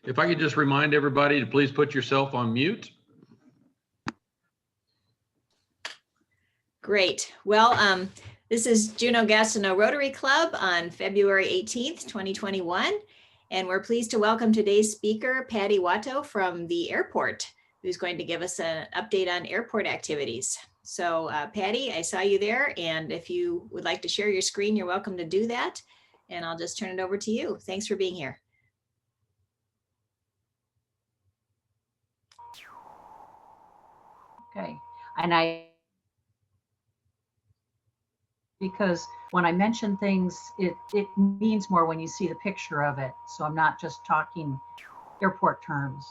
If I could just remind everybody to please put yourself on mute. Great. Well, this is Juneau Gastineau Rotary Club on February 18th, 2021. And we're pleased to welcome today's speaker, Patty Watto from the airport, who's going to give us an update on airport activities. So Patty, I saw you there. And if you would like to share your screen, you're welcome to do that. And I'll just turn it over to you. Thanks for being here. Okay, and because when I mention things, it means more when you see the picture of it. So I'm not just talking airport terms.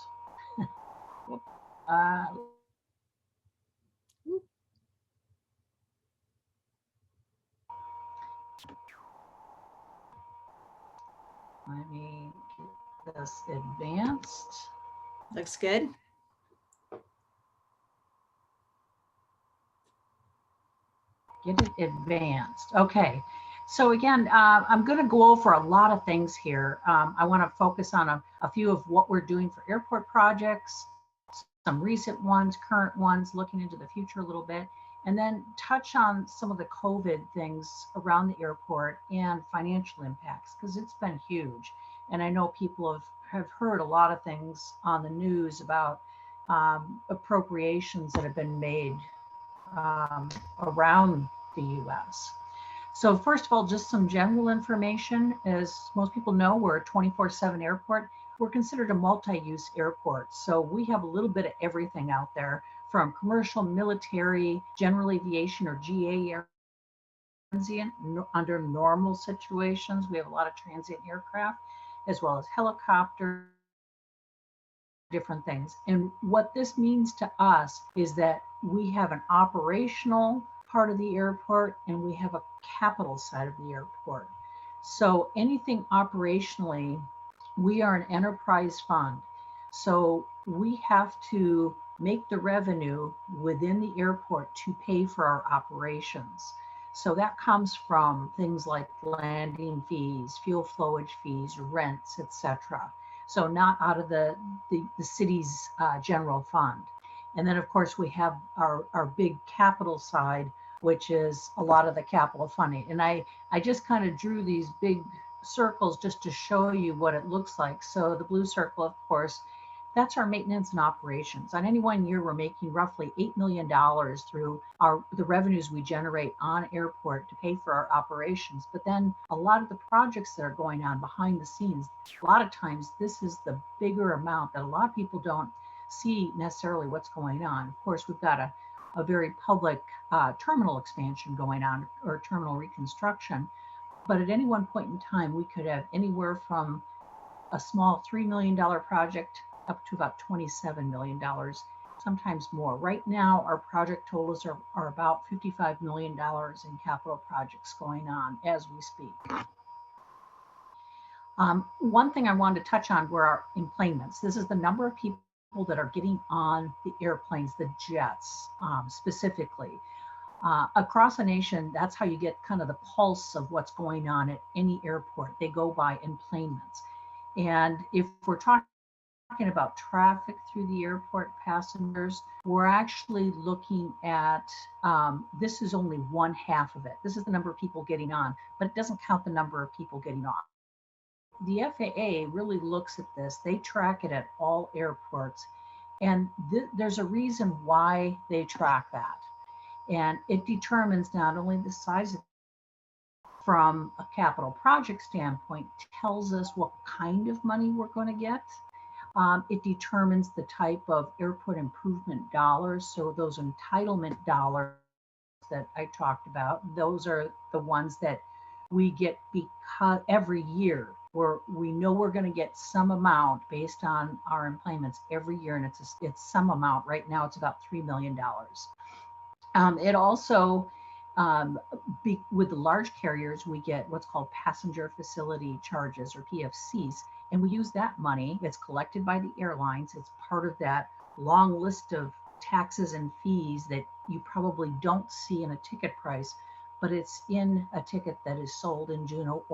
Let me get this advanced. Looks good. Get it advanced. Okay. So again, I'm going to go over a lot of things here. I want to focus on a few of what we're doing for airport projects, some recent ones, current ones, looking into the future a little bit, and then touch on some of the COVID things around the airport and financial impacts, because it's been huge. And I know people have heard a lot of things on the news about appropriations that have been made around the US. So first of all, just some general information. As most people know, we're a 24/7 airport. We're considered a multi-use airport. So we have a little bit of everything out there, from commercial, military, general aviation or GA transient under normal situations. We have a lot of transient aircraft, as well as helicopters, different things. And what this means to us is that we have an operational part of the airport and we have a capital side of the airport. So anything operationally, we are an enterprise fund. So we have to make the revenue within the airport to pay for our operations. So that comes from things like landing fees, fuel flowage fees, rents, etc. So not out of the city's general fund. And then of course we have our big capital side, which is a lot of the capital funding. And I just kind of drew these big circles just to show you what it looks like. So the blue circle, of course, that's our maintenance and operations. On any one year, we're making roughly $8 million through the revenues we generate on airport to pay for our operations. But then a lot of the projects that are going on behind the scenes, a lot of times this is the bigger amount that a lot of people don't see necessarily what's going on. Of course, we've got a very public terminal expansion going on, or terminal reconstruction. But at any one point in time, we could have anywhere from a small $3 million project up to about $27 million, sometimes more. Right now, our project totals are about $55 million in capital projects going on as we speak. One thing I wanted to touch on were our enplanements. This is the number of people that are getting on the airplanes, the jets specifically. Across the nation, that's how you get kind of the pulse of what's going on at any airport. They go by enplanements. And if we're talking about traffic through the airport, passengers, we're actually looking at, this is only one half of it. This is the number of people getting on, but it doesn't count the number of people getting off. The FAA really looks at this. They track it at all airports. And there's a reason why they track that. And it determines not only the size of, from a capital project standpoint, tells us what kind of money we're going to get. It determines the type of airport improvement dollars. So those entitlement dollars that I talked about, those are the ones that we get because every year we know we're going to get some amount based on our enplanements every year, and it's some amount. Right now it's about $3 million. It also, with the large carriers, we get what's called passenger facility charges, or PFCs, and we use that money. It's collected by the airlines. It's part of that long list of taxes and fees that you probably don't see in a ticket price, but it's in a ticket that is sold in Juneau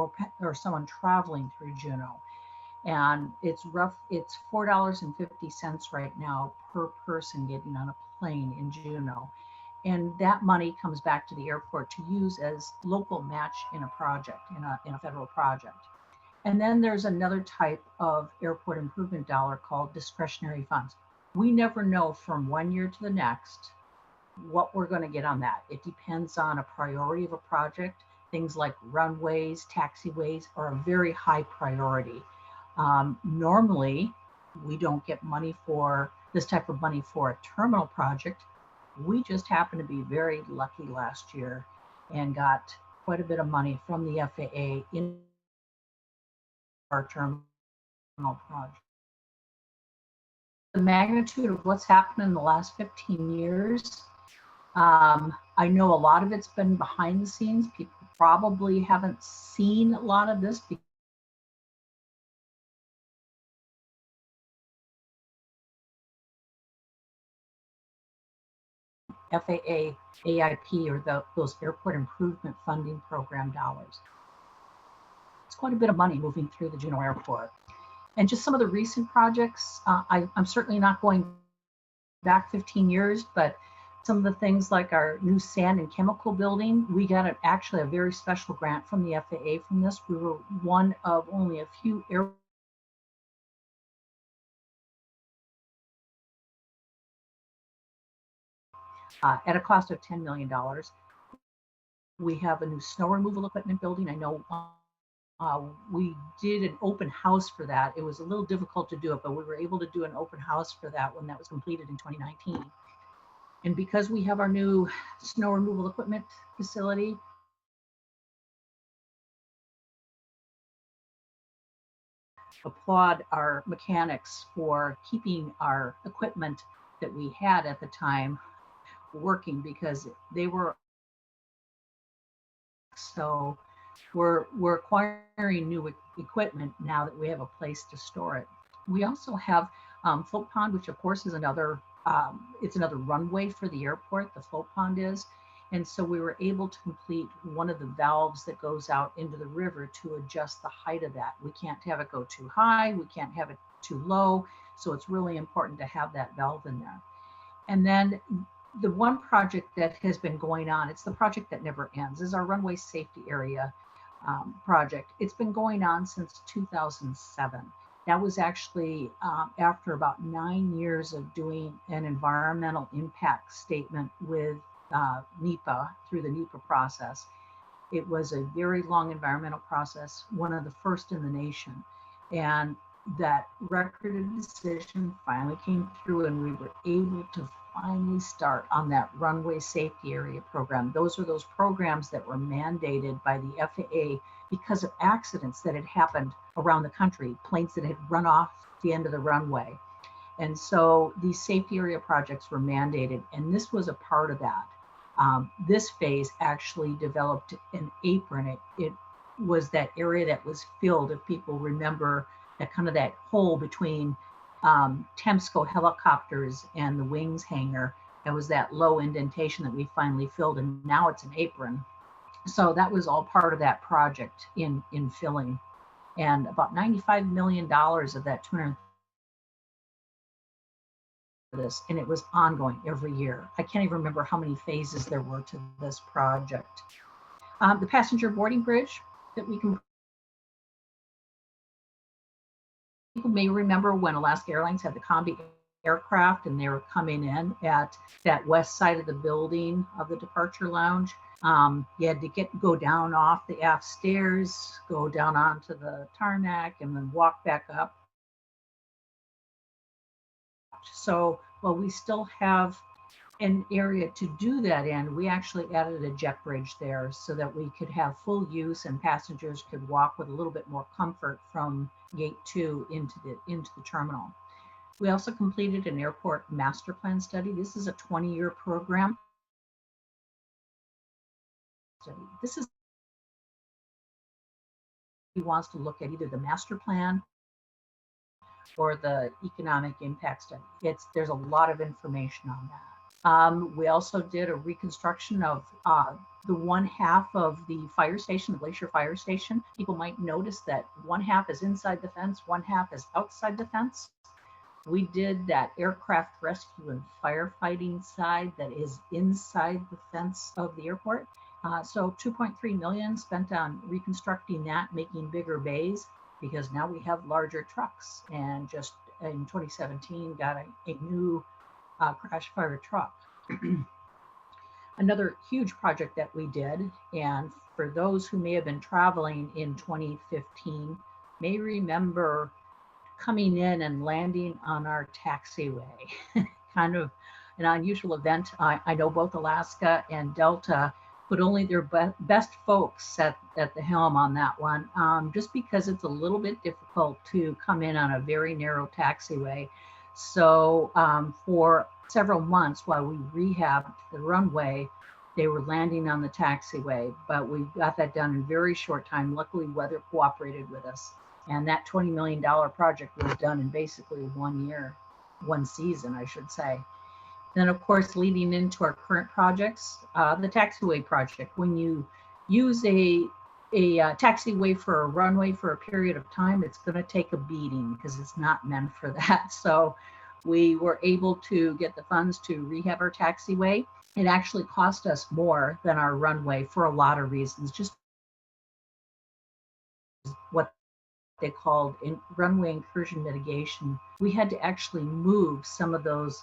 or someone traveling through Juneau. And it's $4.50 right now per person getting on a plane in Juneau. And that money comes back to the airport to use as local match in a project, in a federal project. And then there's another type of airport improvement dollar called discretionary funds. We never know from one year to the next what we're going to get on that. It depends on a priority of a project. Things like runways, taxiways are a very high priority. Normally, we don't get money for this type of money for a terminal project. We just happened to be very lucky last year and got quite a bit of money from the FAA in our terminal project. The magnitude of what's happened in the last 15 years, I know a lot of it's been behind the scenes. People probably haven't seen a lot of this because FAA, AIP, or those airport improvement funding program dollars. It's quite a bit of money moving through the Juneau Airport. And just some of the recent projects, I'm certainly not going back 15 years, but some of the things like our new sand and chemical building, we got actually a very special grant from the FAA from this. We were one of only a few airports at a cost of $10 million. We have a new snow removal equipment building. I know we did an open house for that. It was a little difficult to do it, but we were able to do an open house for that when that was completed in 2019. And because we have our new snow removal equipment facility, applaud our mechanics for keeping our equipment that we had at the time working, because they were, so we're acquiring new equipment now that we have a place to store it. We also have float pond, which of course is another, it's another runway for the airport, the float pond is. And so we were able to complete one of the valves that goes out into the river to adjust the height of that. We can't have it go too high, we can't have it too low. So it's really important to have that valve in there. And then the one project that has been going on, it's the project that never ends, is our runway safety area project. It's been going on since 2007. That was actually after about 9 years of doing an environmental impact statement with NEPA, through the NEPA process. It was a very long environmental process, one of the first in the nation. And that record of decision finally came through, and we were able to finally start on that runway safety area program. Those are those programs that were mandated by the FAA because of accidents that had happened around the country, planes that had run off the end of the runway. And so these safety area projects were mandated, and this was a part of that. This phase actually developed an apron. It was that area that was filled, if people remember, that kind of that hole between Temsco helicopters and the wings hangar. That was that low indentation that we finally filled, and now it's an apron. So that was all part of that project in filling. And about $95 million of that 200 this, and it was ongoing every year. I can't even remember how many phases there were to this project. The passenger boarding bridge that we can, people may remember when Alaska Airlines had the Combi aircraft and they were coming in at that west side of the building of the departure lounge. You had to go down off the aft stairs, go down onto the tarmac, and then walk back up. So while we still have an area to do that in, we actually added a jet bridge there so that we could have full use and passengers could walk with a little bit more comfort from gate 2 into the terminal. We also completed an airport master plan study. This is a 20-year program. This is, he wants to look at either the master plan or the economic impact study. There's a lot of information on that. We also did a reconstruction of the one half of the fire station, the Glacier Fire Station. People might notice that one half is inside the fence, one half is outside the fence. We did that aircraft rescue and firefighting side that is inside the fence of the airport. So 2.3 million spent on reconstructing that, making bigger bays, because now we have larger trucks. And just in 2017, got a new crash fire truck. Another huge project that we did, and for those who may have been traveling in 2015, may remember coming in and landing on our taxiway. Kind of an unusual event. I know both Alaska and Delta put only their best folks at the helm on that one, just because it's a little bit difficult to come in on a very narrow taxiway. So for several months while we rehabbed the runway, they were landing on the taxiway, but we got that done in a very short time. Luckily, weather cooperated with us. And that $20 million project was done in basically 1 year, one season, I should say. Then, of course, leading into our current projects, the taxiway project. When you use a taxiway for a runway for a period of time, it's going to take a beating because it's not meant for that. So we were able to get the funds to rehab our taxiway. It actually cost us more than our runway for a lot of reasons, just what they called runway incursion mitigation. We had to actually move some of those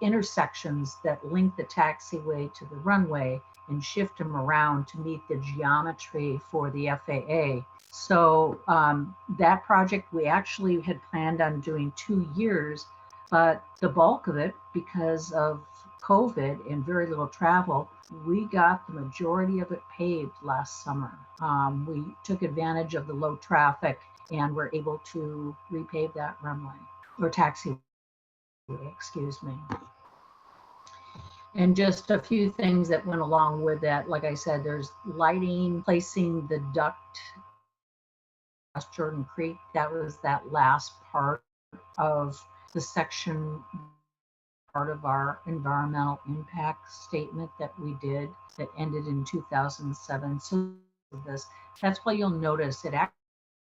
intersections that link the taxiway to the runway and shift them around to meet the geometry for the FAA. So that project we actually had planned on doing 2 years, but the bulk of it, because of COVID and very little travel, we got the majority of it paved last summer. We took advantage of the low traffic and were able to repave that runway, or taxiway, excuse me. And just a few things that went along with that. Like I said, there's lighting, placing the duct across Jordan Creek. That was that last part of the section, part of our environmental impact statement that we did that ended in 2007. So that's why you'll notice it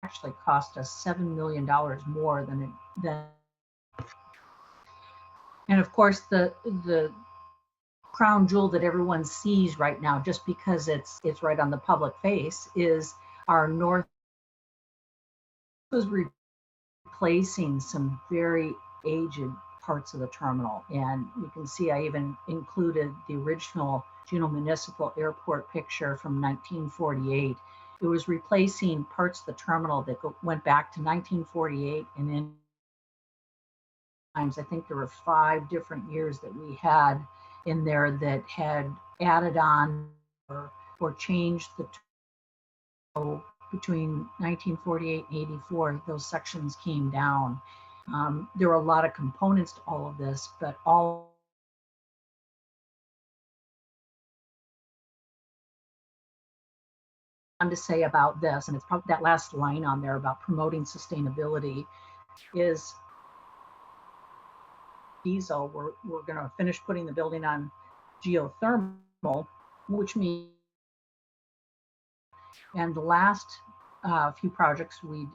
actually cost us $7 million more than and of course the crown jewel that everyone sees right now, just because it's right on the public face, is our north was replacing some very aged parts of the terminal. And you can see I even included the original Juneau Municipal Airport picture from 1948. It was replacing parts of the terminal that went back to 1948, and then I think there were 5 different years that we had in there that had added on or changed the terminal. Between 1948 and 84, those sections came down. There were a lot of components to all of this, but all to say about this, and it's probably that last line on there about promoting sustainability, is diesel. We're going to finish putting the building on geothermal, which means, and the last few projects we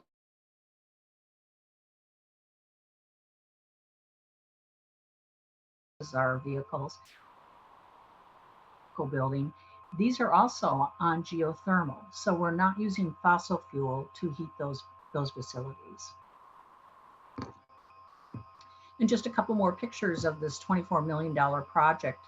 our vehicles building, these are also on geothermal, so we're not using fossil fuel to heat those facilities. And just a couple more pictures of this $24 million project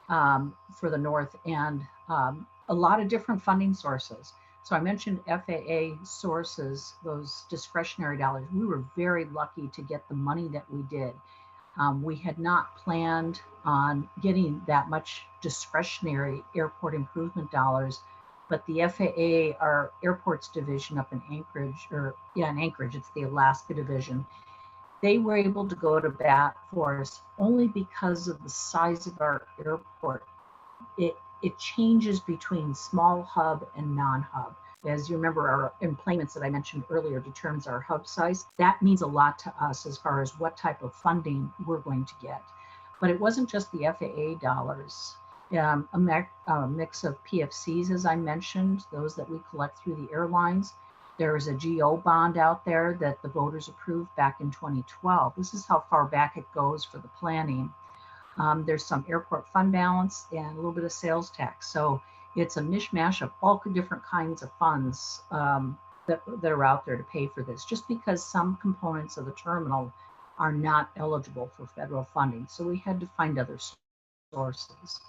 for the north, and a lot of different funding sources. So I mentioned FAA sources, those discretionary dollars. We were very lucky to get the money that we did. We had not planned on getting that much discretionary airport improvement dollars, but the FAA, our airports division up in Anchorage, in Anchorage, it's the Alaska division, they were able to go to bat for us only because of the size of our airport. It changes between small hub and non-hub. As you remember, our employments that I mentioned earlier determines our hub size. That means a lot to us as far as what type of funding we're going to get. But it wasn't just the FAA dollars. a mix of PFCs, as I mentioned, those that we collect through the airlines. There is a GO bond out there that the voters approved back in 2012. This is how far back it goes for the planning. There's some airport fund balance and a little bit of sales tax. So it's a mishmash of all different kinds of funds that are out there to pay for this, just because some components of the terminal are not eligible for federal funding. So we had to find other sources.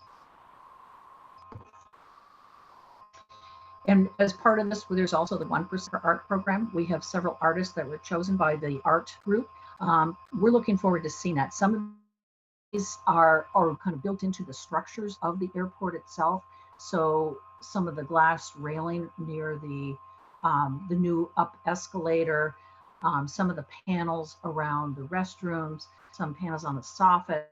And as part of this, there's also the 1% for Art program. We have several artists that were chosen by the art group. We're looking forward to seeing that. Some of these are kind of built into the structures of the airport itself. So some of the glass railing near the new up escalator, some of the panels around the restrooms, some panels on the soffits,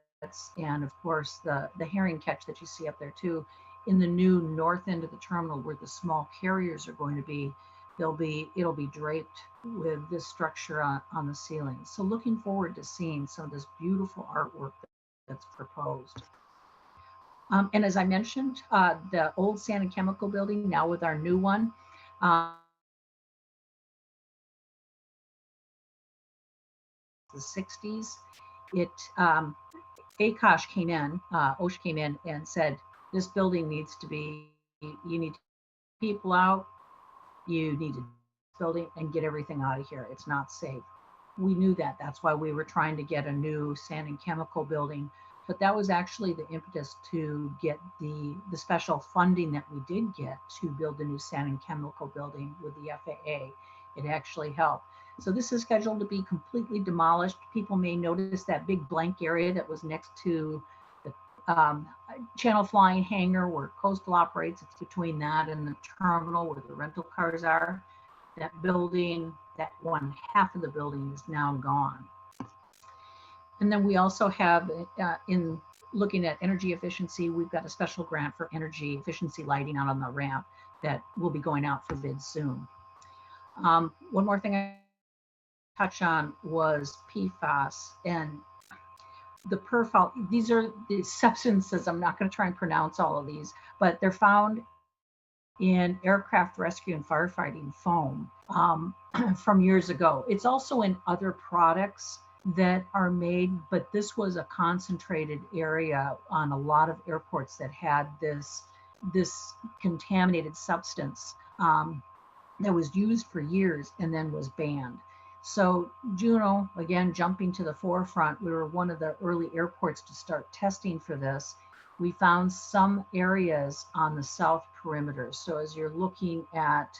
and of course the herring catch that you see up there too. In the new north end of the terminal where the small carriers are going to be, it'll be draped with this structure on the ceiling. So looking forward to seeing some of this beautiful artwork that's proposed. And as I mentioned, the old Sand and Chemical building, now with our new one, the 60s, OSH came in and said, this building needs to be, you need people out, you need to building and get everything out of here. It's not safe. We knew that. That's why we were trying to get a new Sand and Chemical building. But that was actually the impetus to get the special funding that we did get to build the new Sand and Chemical building with the FAA. It actually helped. So this is scheduled to be completely demolished. People may notice that big blank area that was next to the channel flying hangar where Coastal operates. It's between that and the terminal where the rental cars are. That building, that one half of the building is now gone. And then we also have, in looking at energy efficiency, we've got a special grant for energy efficiency lighting out on the ramp that will be going out for bid soon. One more thing I touch on was PFAS and the perfol. These are the substances, I'm not going to try and pronounce all of these, but they're found in aircraft rescue and firefighting foam from years ago. It's also in other products that are made, but this was a concentrated area on a lot of airports that had this contaminated substance that was used for years and then was banned. So Juneau, again, jumping to the forefront, we were one of the early airports to start testing for this. We found some areas on the south perimeter. So as you're looking at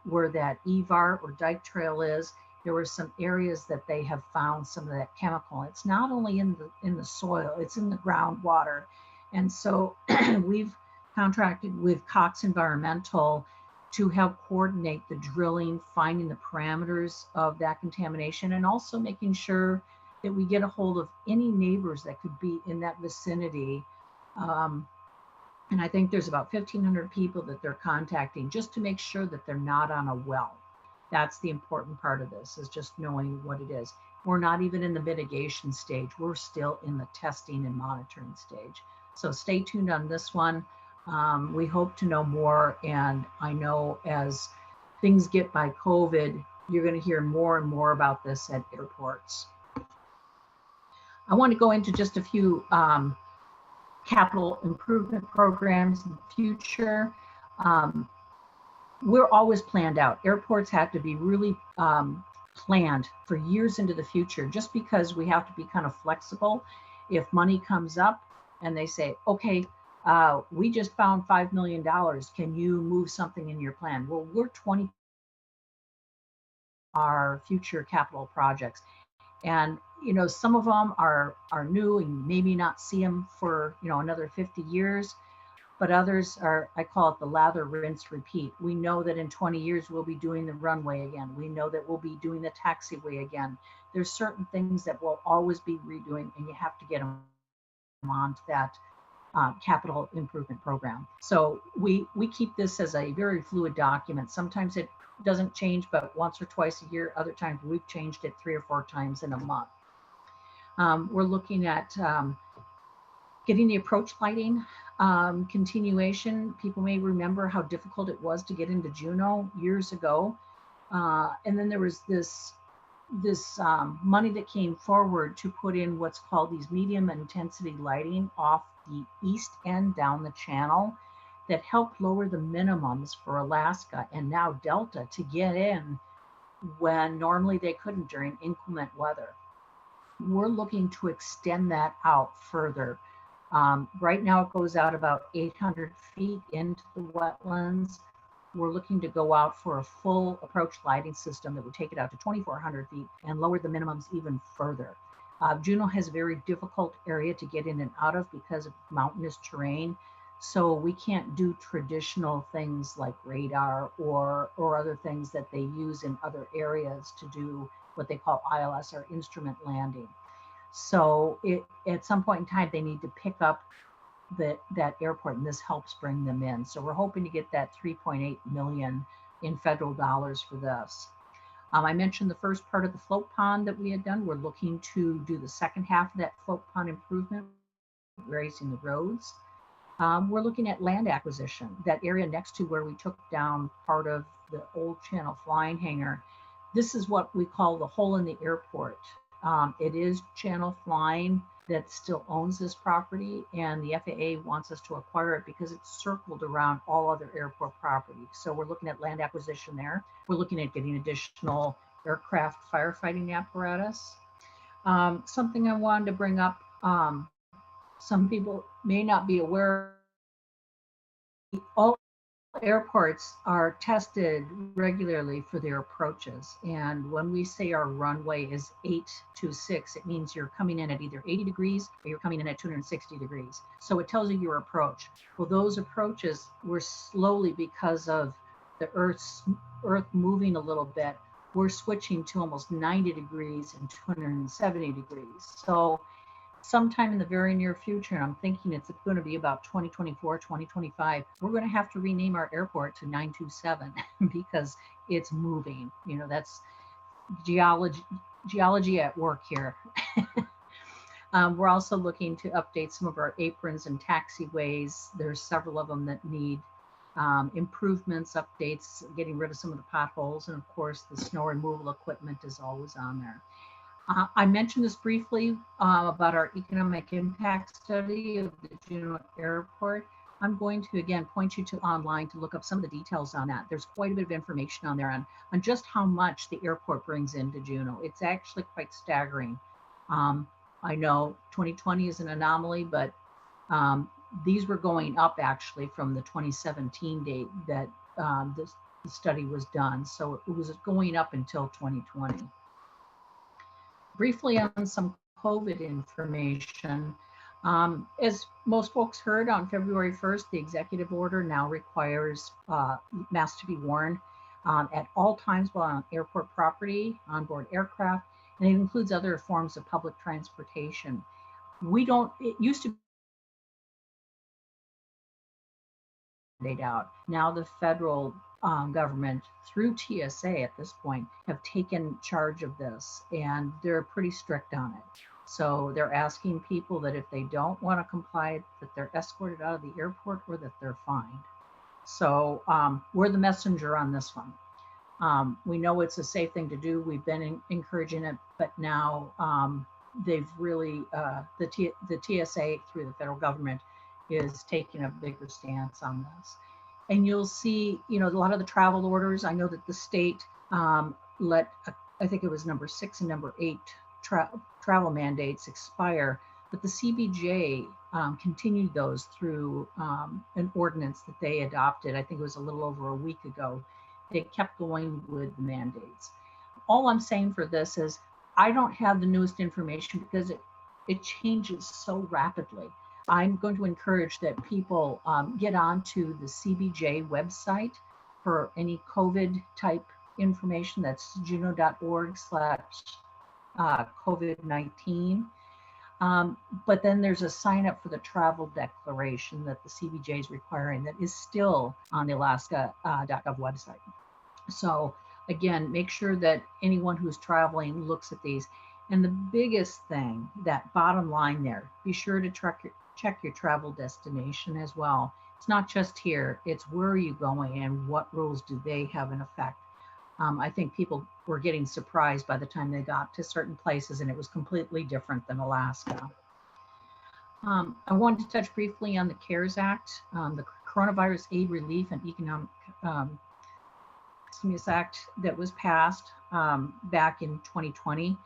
where that EVAR or Dyke Trail is, there were some areas that they have found some of that chemical. It's not only in the soil, it's in the groundwater. And so we've contracted with Cox Environmental to help coordinate the drilling, finding the parameters of that contamination, and also making sure that we get a hold of any neighbors that could be in that vicinity. And I think there's about 1,500 people that they're contacting just to make sure that they're not on a well. That's the important part of this, is just knowing what it is. We're not even in the mitigation stage. We're still in the testing and monitoring stage. So stay tuned on this one. We hope to know more. And I know as things get by COVID, you're going to hear more and more about this at airports. I want to go into just a few capital improvement programs in the future. We're always planned out. Airports have to be really planned for years into the future, just because we have to be kind of flexible. If money comes up and they say, okay, we just found $5 million, can you move something in your plan? Well, we're 20 our future capital projects. And, you know, some of them are new and maybe not see them for, you know, another 50 years. But others are, I call it the lather, rinse, repeat. We know that in 20 years, we'll be doing the runway again. We know that we'll be doing the taxiway again. There's certain things that we'll always be redoing, and you have to get them onto that capital improvement program. So we keep this as a very fluid document. Sometimes it doesn't change, but once or twice a year. Other times we've changed it 3 or 4 times in a month. We're looking at Getting the approach lighting continuation. People may remember how difficult it was to get into Juneau years ago. And then there was this money that came forward to put in what's called these medium intensity lighting off the east end down the channel that helped lower the minimums for Alaska and now Delta to get in when normally they couldn't during inclement weather. We're looking to extend that out further. Right now it goes out about 800 feet into the wetlands. We're looking to go out for a full approach lighting system that would take it out to 2,400 feet and lower the minimums even further. Juneau has a very difficult area to get in and out of because of mountainous terrain. So we can't do traditional things like radar or other things that they use in other areas to do what they call ILS or instrument landing. So at some point in time, they need to pick up that airport, and this helps bring them in. So we're hoping to get that 3.8 million in federal dollars for this. I mentioned the first part of the float pond that we had done. We're looking to do the second half of that float pond improvement, raising the roads. We're looking at land acquisition, that area next to where we took down part of the old Channel flying hangar. This is what we call the hole in the airport. It is Channel Flying that still owns this property, and the FAA wants us to acquire it because it's circled around all other airport property. So we're looking at land acquisition there. We're looking at getting additional aircraft firefighting apparatus. Something I wanted to bring up, some people may not be aware, all airports are tested regularly for their approaches. And when we say our runway is 826, it means you're coming in at either 80 degrees or you're coming in at 260 degrees. So it tells you your approach. Well, those approaches were slowly, because of the Earth moving a little bit, we're switching to almost 90 degrees and 270 degrees. So sometime in the very near future, and I'm thinking it's going to be about 2024, 2025, we're going to have to rename our airport to 927 because it's moving. You know, that's geology at work here. We're also looking to update some of our aprons and taxiways. There's several of them that need improvements, updates, getting rid of some of the potholes, and of course the snow removal equipment is always on there. I mentioned this briefly about our economic impact study of the Juneau Airport. I'm going to, again, point you to online to look up some of the details on that. There's quite a bit of information on there on just how much the airport brings into Juneau. It's actually quite staggering. I know 2020 is an anomaly, but these were going up actually from the 2017 date that the study was done. So it was going up until 2020. Briefly on some COVID information. As most folks heard, on February 1st, the executive order now requires masks to be worn at all times while on airport property, onboard aircraft, and it includes other forms of public transportation. It used to be out. Now the federal government, through TSA at this point, have taken charge of this, and they're pretty strict on it. So they're asking people that if they don't want to comply, that they're escorted out of the airport or that they're fined. So we're the messenger on this one. We know it's a safe thing to do. We've been encouraging it, but now they've really, the TSA through the federal government is taking a bigger stance on this. And you'll see, you know, a lot of the travel orders. I know that the state let, I think it was number 6 and number 8 travel mandates expire, but the CBJ continued those through an ordinance that they adopted. I think it was a little over a week ago. They kept going with the mandates. All I'm saying for this is I don't have the newest information because it changes so rapidly. I'm going to encourage that people get onto the CBJ website for any COVID type information. That's juneau.org/COVID-19. But then there's a sign up for the travel declaration that the CBJ is requiring that is still on the alaska.gov website. So again, make sure that anyone who's traveling looks at these. And the biggest thing, that bottom line there, be sure to check your travel destination as well. It's not just here, it's where are you going and what rules do they have in effect. I think people were getting surprised by the time they got to certain places, and it was completely different than Alaska. I wanted to touch briefly on the CARES Act, the Coronavirus Aid Relief and Economic Stimulus Act that was passed back in 2020.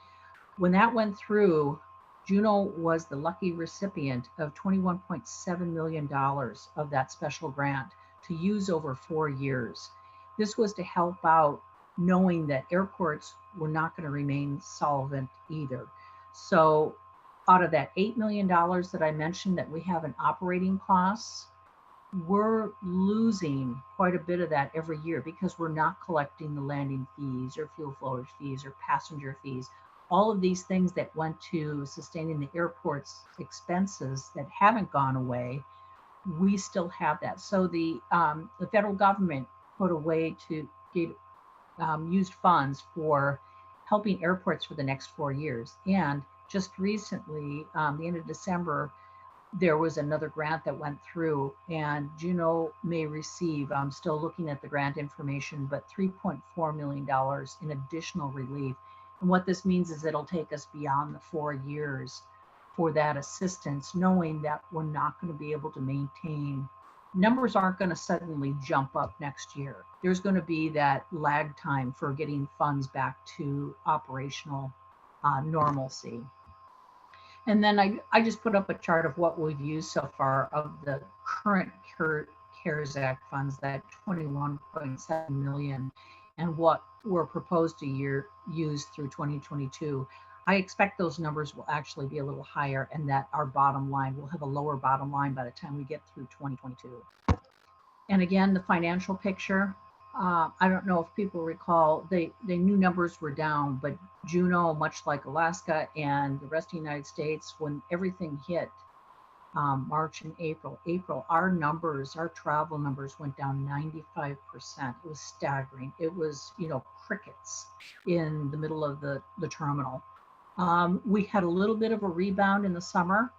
When that went through, Juneau was the lucky recipient of $21.7 million of that special grant to use over 4 years. This was to help out, knowing that airports were not going to remain solvent either. So out of that $8 million that I mentioned that we have in operating costs, we're losing quite a bit of that every year because we're not collecting the landing fees or fuel flowage fees or passenger fees. All of these things that went to sustaining the airport's expenses that haven't gone away, we still have that. So the federal government put a way to get used funds for helping airports for the next 4 years. And just recently, the end of December, there was another grant that went through, and Juneau may receive, I'm still looking at the grant information, but $3.4 million in additional relief. And what this means is it'll take us beyond the 4 years for that assistance, knowing that we're not going to be able to maintain. Numbers aren't going to suddenly jump up next year. There's going to be that lag time for getting funds back to operational normalcy. And then I just put up a chart of what we've used so far of the current CARES Act funds, that 21.7 million, and what we're proposed to use through 2022. I expect those numbers will actually be a little higher, and that our bottom line will have a lower bottom line by the time we get through 2022. And again, the financial picture, I don't know if people recall, they knew numbers were down, but Juneau, much like Alaska and the rest of the United States, when everything hit March and April, our travel numbers went down 95%. It was staggering. It was, crickets in the middle of the terminal. We had a little bit of a rebound in the summer.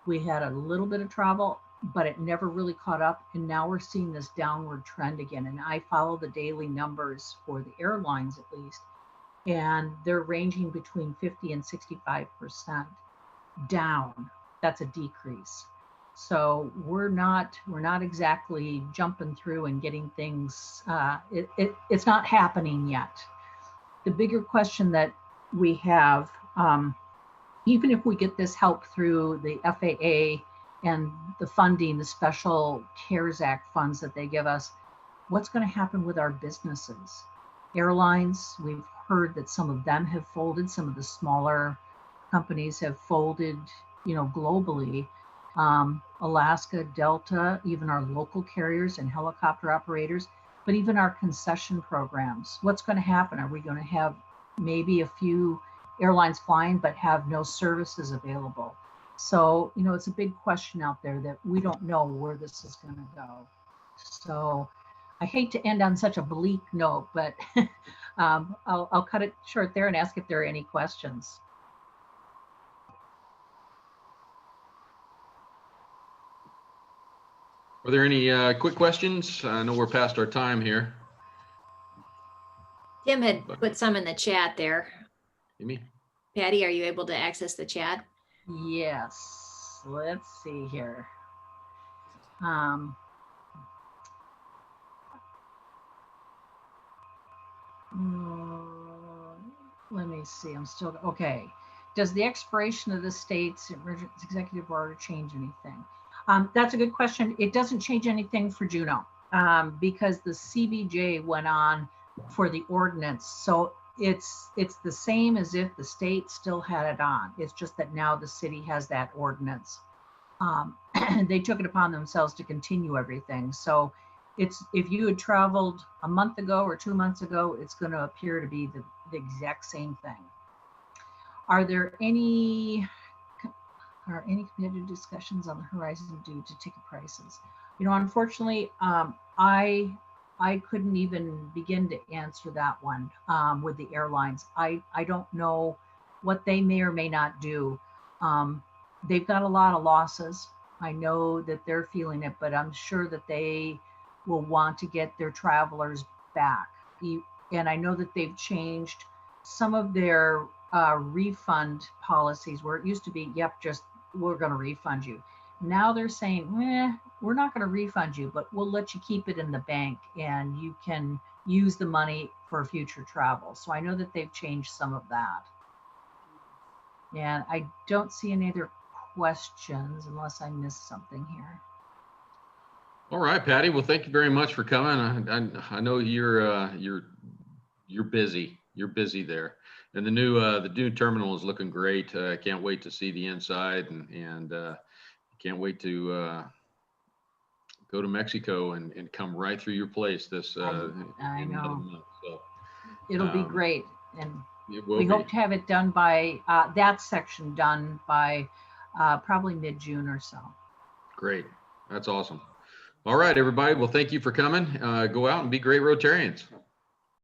We had a little bit of travel, but it never really caught up. And now we're seeing this downward trend again. And I follow the daily numbers for the airlines, at least, and they're ranging between 50 and 65% down. That's a decrease. So we're not exactly jumping through and getting things. It's not happening yet. The bigger question that we have, even if we get this help through the FAA and the funding, the special CARES Act funds that they give us, what's going to happen with our businesses? Airlines, we've heard that some of them have folded, some of the smaller companies have folded, globally. Alaska, Delta, even our local carriers and helicopter operators, but even our concession programs. What's going to happen? Are we going to have maybe a few airlines flying but have no services available? So, it's a big question out there that we don't know where this is going to go. So I hate to end on such a bleak note, but I'll cut it short there and ask if there are any questions. Are there any quick questions? I know we're past our time here. Tim had put some in the chat there. Amy? Patty, are you able to access the chat? Yes, let's see here. Let me see, I'm still, okay. Does the expiration of the state's emergency executive order change anything? That's a good question. It doesn't change anything for Juneau because the CBJ went on for the ordinance. So it's the same as if the state still had it on. It's just that now the city has that ordinance. They took it upon themselves to continue everything. So it's, if you had traveled a month ago or 2 months ago, it's going to appear to be the exact same thing. Are there any competitive discussions on the horizon due to ticket prices? Unfortunately, I couldn't even begin to answer that one with the airlines. I don't know what they may or may not do. They've got a lot of losses. I know that they're feeling it, but I'm sure that they will want to get their travelers back. And I know that they've changed some of their refund policies where it used to be, yep, just we're going to refund you. Now they're saying, we're not going to refund you, but we'll let you keep it in the bank and you can use the money for future travel. So I know that they've changed some of that. And I don't see any other questions unless I missed something here. All right, Patty. Well, thank you very much for coming. I know you're busy. You're busy there, and the new terminal is looking great. I can't wait to see the inside, and can't wait to go to Mexico and come right through your place this I in another know. month. So It'll be great. And it will we be. hope to have it done by that section done by probably mid-June or so. Great. That's awesome. All right, everybody. Well, thank you for coming. Go out and be great Rotarians.